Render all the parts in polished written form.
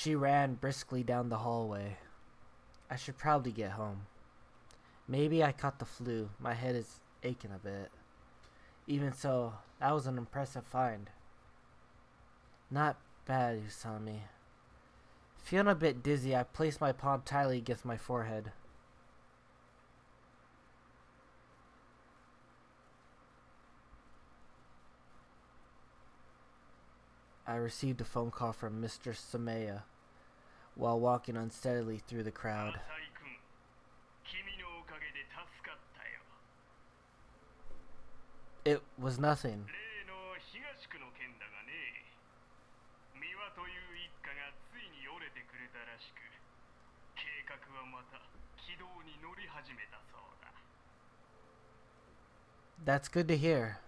She ran briskly down the hallway. I should probably get home. Maybe I caught the flu. My head is aching a bit. Even so, that was an impressive find. Not bad, Usami. Feeling a bit dizzy, I placed my palm tightly against my forehead. I received a phone call from Mr. Sumaya while walking unsteadily through the crowd. It was nothing. That's good to hear.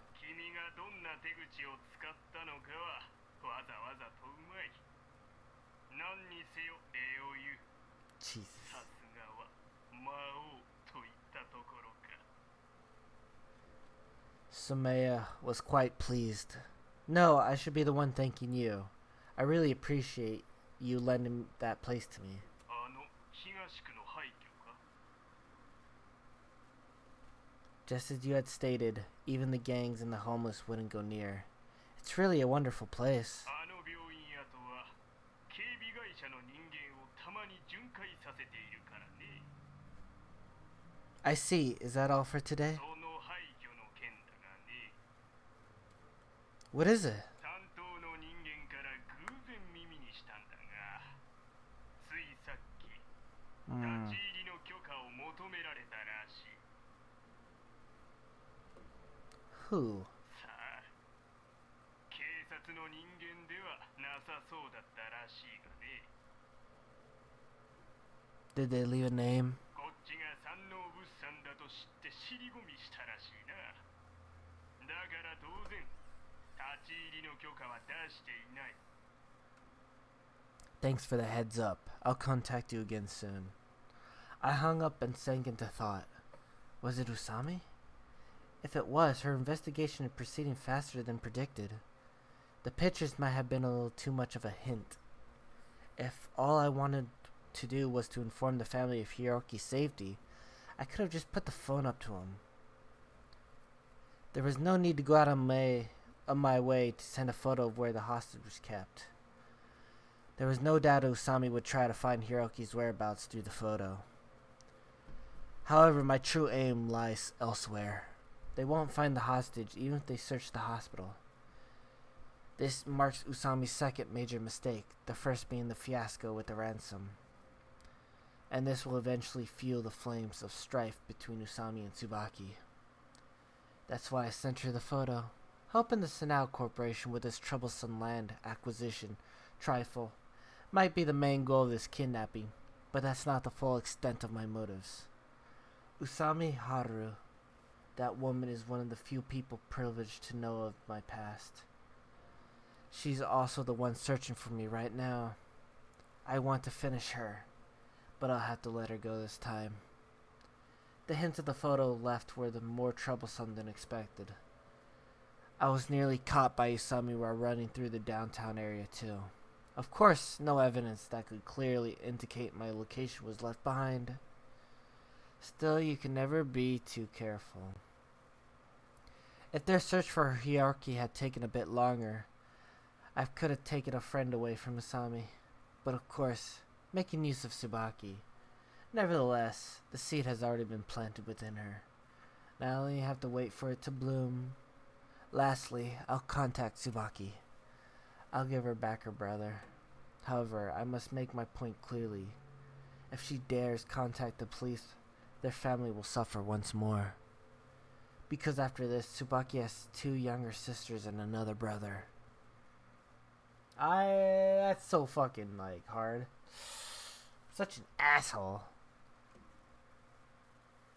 Jesus. Sumaya was quite pleased. No, I should be the one thanking you. I really appreciate you lending that place to me. Just as you had stated, even the gangs and the homeless wouldn't go near. It's really a wonderful place. I see. Is that all for today? What is it? Who? Did they leave a name? Thanks for the heads up. I'll contact you again soon. I hung up and sank into thought. Was it Usami? If it was, her investigation is proceeding faster than predicted. The pictures might have been a little too much of a hint. If all I wanted to do was to inform the family of Hiroaki's safety, I could have just put the phone up to him. There was no need to go out on my way to send a photo of where the hostage was kept. There was no doubt Usami would try to find Hiroaki's whereabouts through the photo. However, my true aim lies elsewhere. They won't find the hostage even if they search the hospital. This marks Usami's second major mistake, the first being the fiasco with the ransom. And this will eventually fuel the flames of strife between Usami and Tsubaki. That's why I sent her the photo, hoping the Sanao Corporation with its troublesome land acquisition trifle might be the main goal of this kidnapping, but that's not the full extent of my motives. Usami Haru, that woman is one of the few people privileged to know of my past. She's also the one searching for me right now. I want to finish her, but I'll have to let her go this time. The hints of the photo left were the more troublesome than expected. I was nearly caught by Usami while running through the downtown area too. Of course, no evidence that could clearly indicate my location was left behind. Still, you can never be too careful. If their search for Hiroaki had taken a bit longer, I could have taken a friend away from Usami. But of course, making use of Tsubaki. Nevertheless, the seed has already been planted within her. Now I only have to wait for it to bloom. Lastly, I'll contact Tsubaki. I'll give her back her brother. However, I must make my point clearly. If she dares contact the police, their family will suffer once more. Because after this, Tsubaki has 2 younger sisters and another brother. That's so fucking, hard. Such an asshole.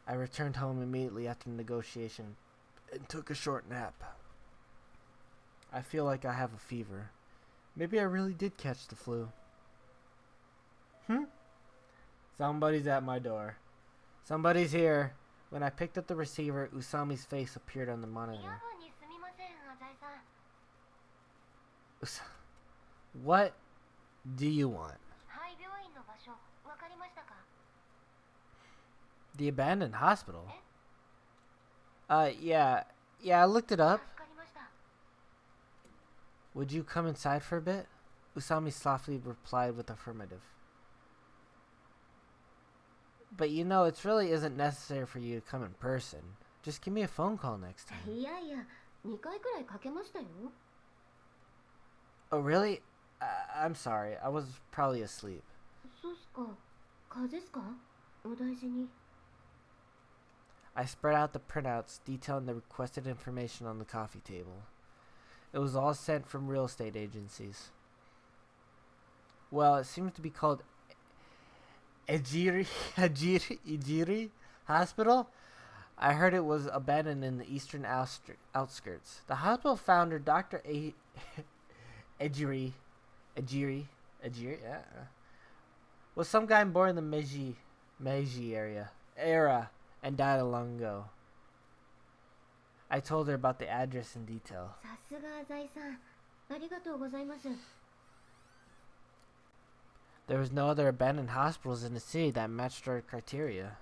I returned home immediately after the negotiation and took a short nap. I feel like I have a fever. Maybe I really did catch the flu. Somebody's at my door. Somebody's here. When I picked up the receiver, Usami's face appeared on the monitor. What do you want? The abandoned hospital? Yeah. Yeah, I looked it up. Would you come inside for a bit? Usami softly replied with affirmative. But you know, it really isn't necessary for you to come in person. Just give me a phone call next time. Oh, really? I'm sorry. I was probably asleep. I spread out the printouts detailing the requested information on the coffee table. It was all sent from real estate agencies. Well, it seems to be called Ejiri Hospital. I heard it was abandoned in the eastern outskirts. The hospital founder, Dr. Ejiri, yeah, was some guy born in the Meiji era and died long ago. I told her about the address in detail. There was no other abandoned hospitals in the city that matched our criteria.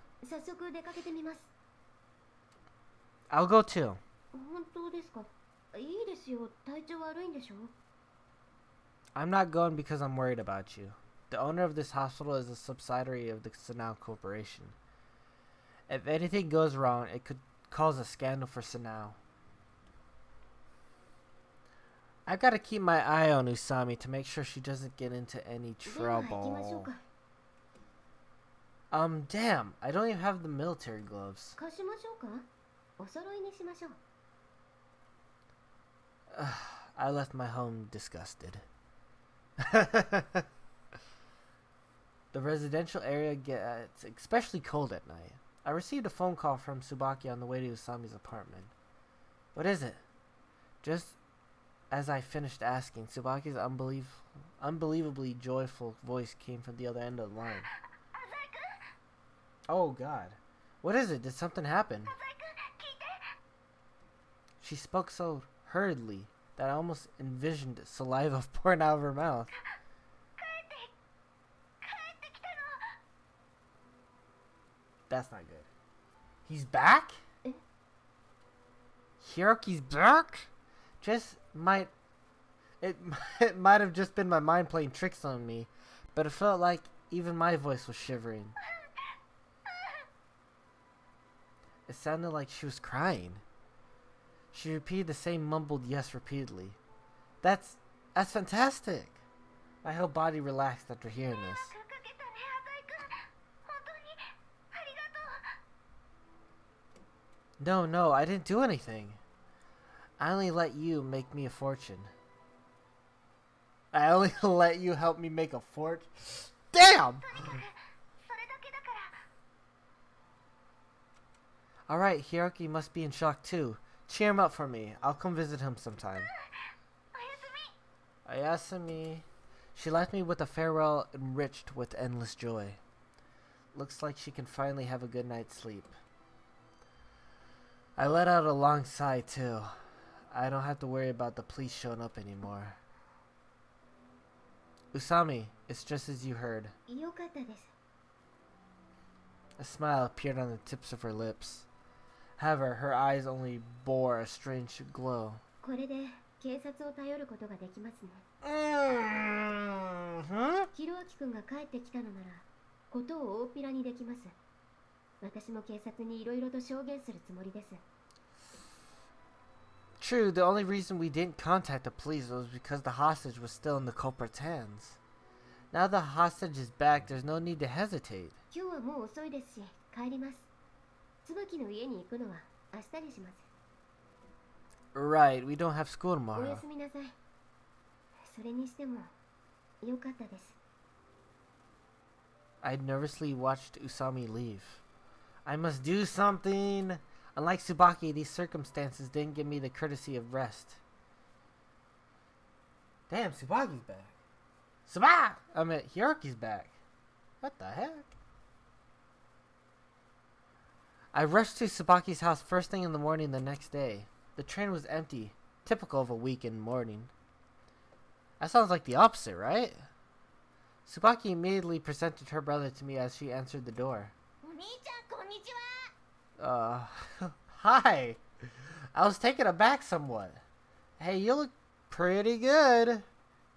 I'll go too. I'm not going because I'm worried about you. The owner of this hospital is a subsidiary of the Sanao Corporation. If anything goes wrong, it could cause a scandal for Sanao. I've got to keep my eye on Usami to make sure she doesn't get into any trouble. Damn, I don't even have the military gloves. I left my home disgusted. The residential area gets especially cold at night. I received a phone call from Tsubaki on the way to Usami's apartment. What is it? Just as I finished asking, Tsubaki's unbelievably joyful voice came from the other end of the line. Oh God. What is it? Did something happen? She spoke so hurriedly that I almost envisioned saliva pouring out of her mouth. That's not good. He's back? Hiroki's back? It might have just been my mind playing tricks on me, but it felt like even my voice was shivering. It sounded like she was crying. She repeated the same mumbled yes repeatedly. That's fantastic. My whole body relaxed after hearing this. No, I didn't do anything. I only let you make me a fortune. I only let you help me make a fortune. Damn! Alright, Hiroaki must be in shock too. Cheer him up for me. I'll come visit him sometime. Ayasumi. She left me with a farewell enriched with endless joy. Looks like she can finally have a good night's sleep. I let out a long sigh too. I don't have to worry about the police showing up anymore. Usami, it's just as you heard. A smile appeared on the tips of her lips. However, her eyes only bore a strange glow. True, the only reason we didn't contact the police was because the hostage was still in the culprit's hands. Now the hostage is back, there's no need to hesitate. Right, we don't have school tomorrow. I nervously watched Usami leave. I must do something. Unlike Tsubaki, these circumstances didn't give me the courtesy of rest. Damn, Tsubaki's back. Hiroki's back. What the heck? I rushed to Tsubaki's house first thing in the morning the next day. The train was empty, typical of a weekend morning. That sounds like the opposite, right? Tsubaki immediately presented her brother to me as she answered the door. Hi. I was taken aback somewhat. Hey, you look pretty good,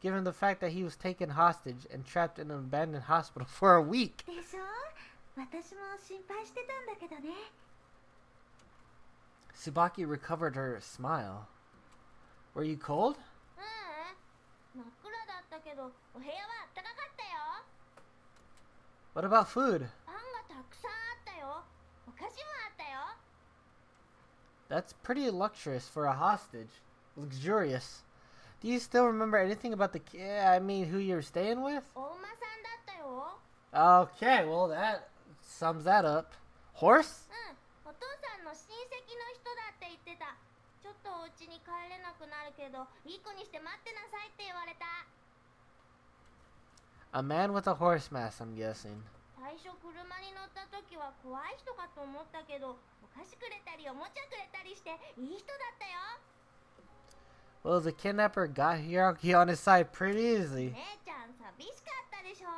given the fact that he was taken hostage and trapped in an abandoned hospital for a week. でしょ？私も心配してたんだけどね。Tsubaki recovered her smile. Were you cold? 真っ暗だったけど、お部屋は暖かかったよ。 What about food? パンがたくさんあったよ。お菓子もあったよ。 That's pretty luxurious for a hostage. Luxurious. Do you still remember anything about who you were staying with? お馬さんだったよ。 Okay, well that sums that up. Horse? お父さんの親戚の人だって言ってた。ちょっとお家に帰れなくなるけど、いい子にして待ってなさいって言われた。 A man with a horse mask, I'm guessing. 最初車に乗った時は怖い人かと思ったけど、お菓子くれたりおもちゃくれたりしていい人だったよ。 Well, the kidnapper got Hiroaki on his side pretty easily. 姉ちゃん寂しかったでしょ。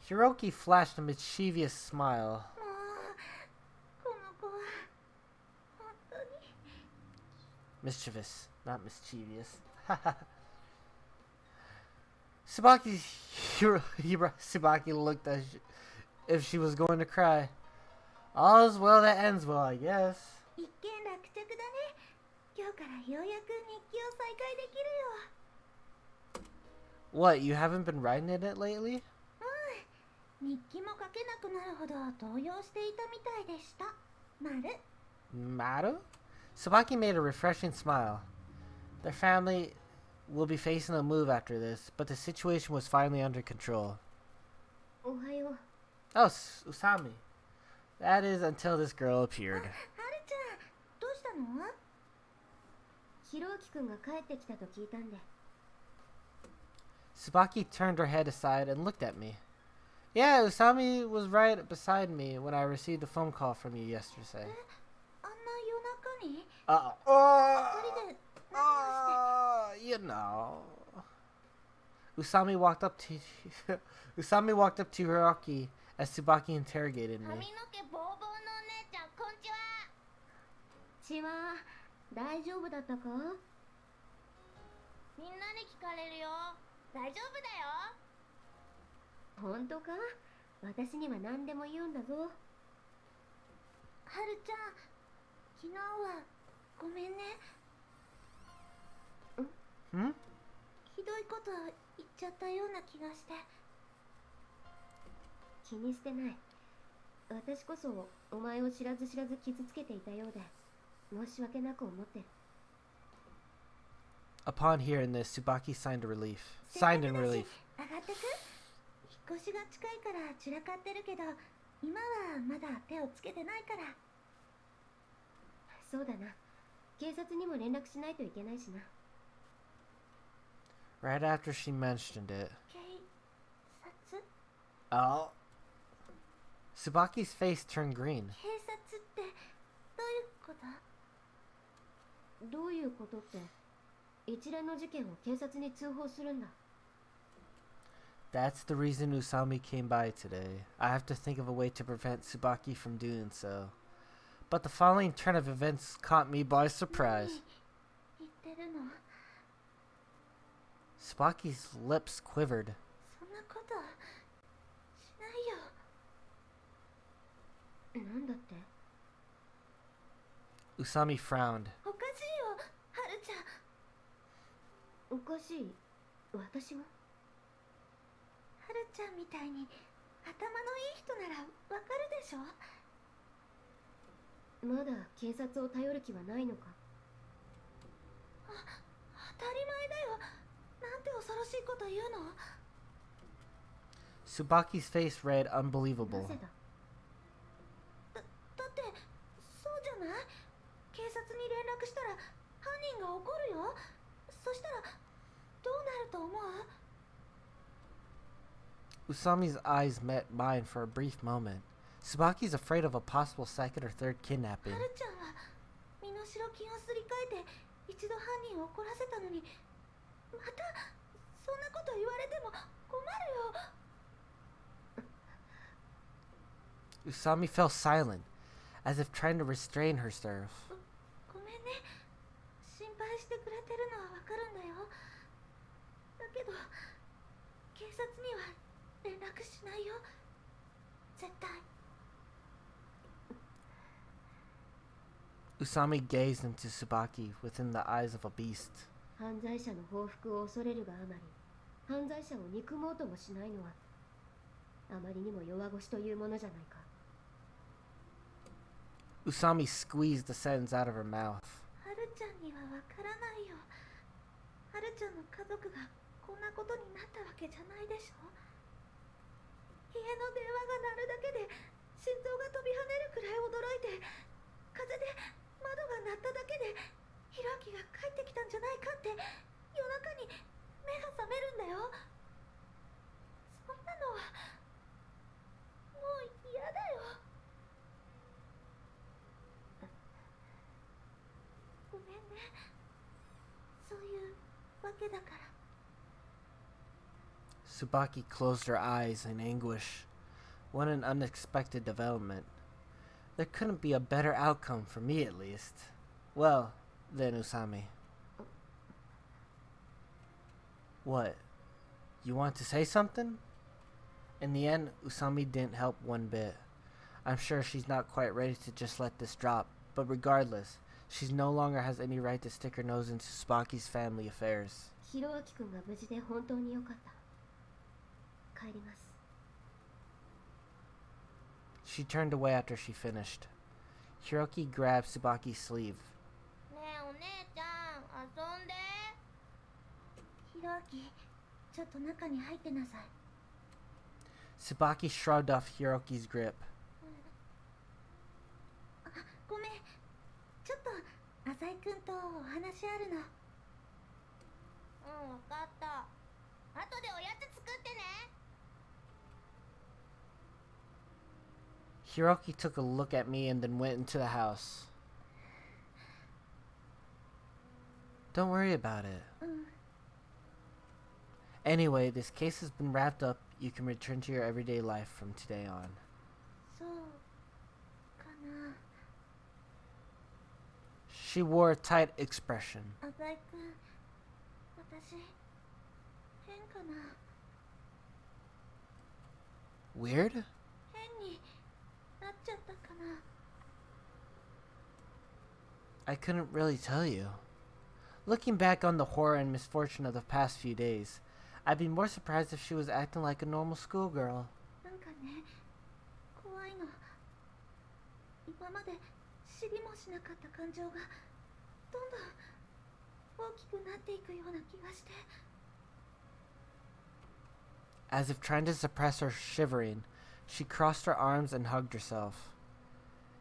Hiroaki flashed a mischievous smile. もうこの子は本当に。 Mischievous, not mischievous. Tsubaki looked as if she was going to cry. All's well that ends well, I guess. 一見落着だね。今日からようやく日記を再開できるよ。 What, you haven't been writing in it lately? 日記も書けなくなるほど動揺していたみたいでした。Maru? Tsubaki made a refreshing smile. Their family will be facing a move after this, but the situation was finally under control. おはよう。 Oh, Usami. That is until this girl appeared. はるちゃん、どうしたの？ひろあきくんが帰ってきたと聞いたんで。 Tsubaki turned her head aside and looked at me. Yeah, Usami was right beside me when I received a phone call from you yesterday. あんな夜中に？ 一人で何をして？ you know. Usami walked up to Hiroaki as Tsubaki interrogated me. 髪の毛ボーボーのお姉ちゃん、こんちは。ちは、大丈夫だったか？みんなに聞かれるよ。大丈夫だよ。本当か？私には何でも言うんだぞ。はるちゃん、昨日はごめんね。Hmm? ひどいこと言っちゃったような気がして。気にしてない。私こそお前を知らず知らず傷つけていたようで申し訳なく思ってる。 Upon hearing this, Tsubaki signed in relief. せっかくだし上がってく？引っ越しが近いから散らかってるけど、今はまだ手をつけてないから。そうだな。警察にも連絡しないといけないしな。 Right after she mentioned it. 警察？ Oh. Tsubaki's face turned green. 警察ってどういうこと？どういうことって、一連の事件を警察に通報するんだ。 That's the reason Usami came by today. I have to think of a way to prevent Tsubaki from doing so. But the following turn of events caught me by surprise. 言ってるの？ Tsubaki's lips quivered. そんなことしないよ。なんだって？ Usami frowned. おかしいよ、はるちゃん。おかしい？私が？はるちゃんみたいに頭のいい人ならわかるでしょ？まだ警察を頼る気はないのか？当たり前だよ。なんて恐ろしいこと言うの？ Tsubaki's face read unbelievable. なぜだ？だってそうじゃない？警察に連絡したら犯人が怒るよ。そしたらどうなると思う？ Usami's eyes met mine for a brief moment. Tsubaki's afraid of a possible second or third kidnapping. はるちゃんは身代金をすり替えて一度犯人を怒らせたのに、またそんなこと言われても困るよ。Usami fell silent, as if trying to restrain herself. ごめんね。心配してくれてるのはわかるんだよ。だけど、警察には連絡しないよ。絶対。Usami gazed into Tsubaki within the eyes of a beast. 犯罪者の報復を恐れるがあまり、犯罪者を憎もうともしないのは、あまりにも弱腰というものじゃないか。Usami squeezed the sentence out of her mouth. はるちゃんにはわからないよ。はるちゃんの家族がこんなことになったわけじゃないでしょ。家の電話が鳴るだけで心臓が飛び跳ねるくらい驚いて、風で窓が鳴っただけでひろあきが帰ってきたんじゃないかって夜中に目が覚めるんだよ。そんなのはもう嫌だよ。ごめんね。そういうわけだから。 Tsubaki closed her eyes in anguish. What an unexpected development. There couldn't be a better outcome for me, at least. Well, then, Usami. What? You want to say something? In the end, Usami didn't help one bit. I'm sure she's not quite ready to just let this drop, but regardless, she no longer has any right to stick her nose into Tsubaki's family affairs. ひろあきくんが無事で本当によかった。帰ります。 She turned away after she finished. Hiroaki grabbed Tsubaki's sleeve. ねえお姉ちゃん、遊んで。ひろあき、ちょっと中に入ってなさい。 Tsubaki shrugged off Hiroki's grip. あ、ごめん。ちょっと浅井くんとお話あるの。うん、わかった。後でおやつ作ってね。 Hiroki took a look at me and then went into the house. Don't worry about it. Anyway, this case has been wrapped up. You can return to your everyday life from today on. そうかな。 She wore a tight expression. 浅井くん、私変かな。 Weird? 変になっちゃったかな。 I couldn't really tell you. Looking back on the horror and misfortune of the past few days, I'd be more surprised if she was acting like a normal schoolgirl. なんかね、怖いの。今まで知りもしなかった感情がどんどん大きくなっていくような気がして。 As if trying to suppress her shivering, she crossed her arms and hugged herself.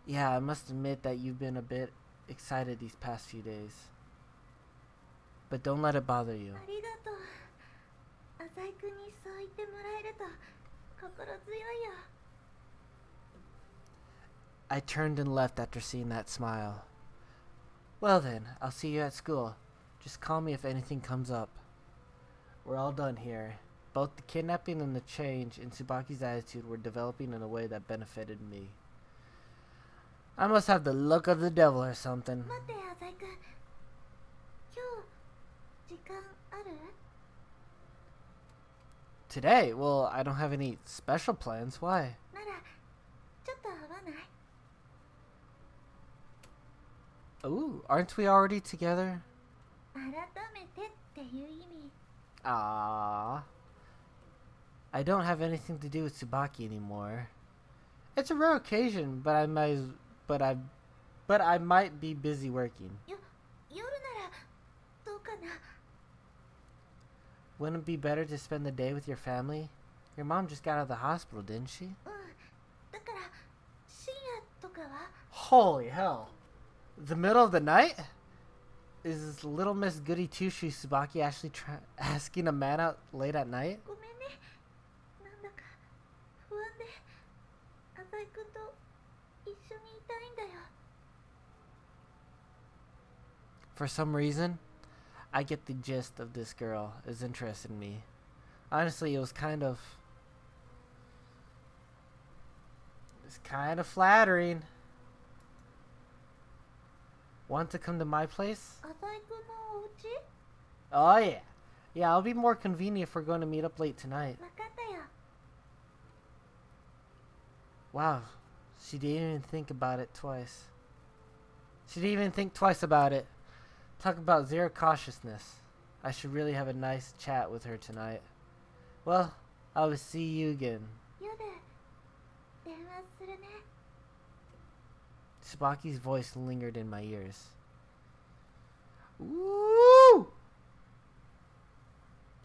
Yeah, I must admit that you've been a bit excited these past few days. But don't let it bother you. ありがとう。浅井くんにそう言ってもらえると心強いよ。 I turned and left after seeing that smile. Well then, I'll see you at school. Just call me if anything comes up. We're all done here. Both the kidnapping and the change in Tsubaki's attitude were developing in a way that benefited me. I must have the look of the devil or something. 待って、浅井くん。今日時間ある？ Today? Well, I don't have any special plans. Why? ならちょっと会わない？ Ooh, aren't we already together? 改めてっていう意味。 Ah, I don't have anything to do with Tsubaki anymore. It's a rare occasion, but I might be busy working. 夜ならどうかな。 Wouldn't it be better to spend the day with your family? Your mom just got out of the hospital, didn't she? だから深夜とかは？ Holy hell. The middle of the night? Is little Miss Goody Two-Shoes Tsubaki actually asking a man out late at night? ごめんね。なんだか不安で浅井くんと一緒にいたいんだよ。 For some reason, I get the gist of this girl is interested in me. Honestly, it was kind of It's kind of flattering. Want to come to my place? 浅井くんのお家？ Oh yeah. Yeah, it'll be more convenient if we're going to meet up late tonight. わかったよ。 Wow. She didn't even think about it twice. She didn't even think twice about it. Talk about zero cautiousness. I should really have a nice chat with her tonight. Well, I will see you again. 夜電話するね。 Tsubaki's voice lingered in my ears. Woo!